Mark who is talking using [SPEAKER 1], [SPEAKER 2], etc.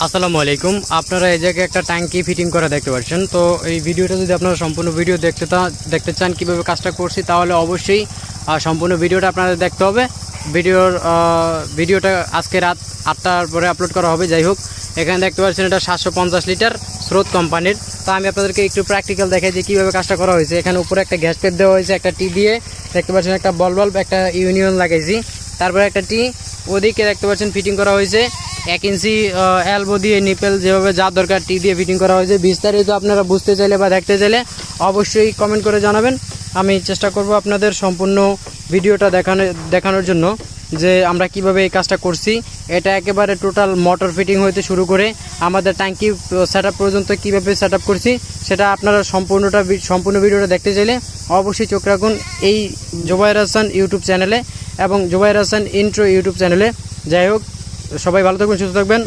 [SPEAKER 1] আসসালামু আলাইকুম। আপনারা এই জায়গায় একটা ট্যাঙ্কি ফিটিং করা দেখতে পাচ্ছেন। তো এই ভিডিওটা যদি আপনারা সম্পূর্ণ ভিডিও দেখতে চান কীভাবে কাজটা করছি, তাহলে অবশ্যই সম্পূর্ণ ভিডিওটা আপনাদের দেখতে হবে। ভিডিওটা আজকে রাত 8টার পরে আপলোড করা হবে। যাই হোক, এখানে দেখতে পাচ্ছেন এটা 750 লিটার স্রোত কোম্পানির। তো আমি আপনাদেরকে একটু প্র্যাকটিক্যাল দেখাই যে কীভাবে কাজটা করা হয়েছে। এখানে উপরে একটা গ্যাস পেপ দেওয়া হয়েছে, একটা টি দিয়ে দেখতে পাচ্ছেন, একটা বল বাল্ব, একটা ইউনিয়ন লাগাইছি, তারপরে একটা টি ওদিকে দেখতে পাচ্ছেন ফিটিং করা হয়েছে 1 ইঞ্চি এলবো দিয়ে নিপেল যেভাবে যা দরকার টি দিয়ে ফিটিং করা হয়েছে। বিস্তারিত আপনারা বুঝতে চাইলে বা দেখতে চাইলে অবশ্যই কমেন্ট করে জানাবেন। আমি চেষ্টা করব আপনাদের সম্পূর্ণ ভিডিওটা দেখানোর জন্য যে আমরা কিভাবে এই কাজটা করছি। এটা একেবারে টোটাল মোটর ফিটিং হইতে শুরু করে আমাদের ট্যাঙ্কি সেটআপ পর্যন্ত কিভাবে সেটআপ করছি, সেটা আপনারা সম্পূর্ণ ভিডিওটা দেখতে চাইলে অবশ্যই চোখ রাখুন এই জুবায়ের হাসান ইউটিউব চ্যানেলে এবং জুবায়ের হাসান ইন্ট্রো ইউটিউব চ্যানেলে। যাই হোক, সবাই ভালো থাকবেন, সুস্থ থাকবেন।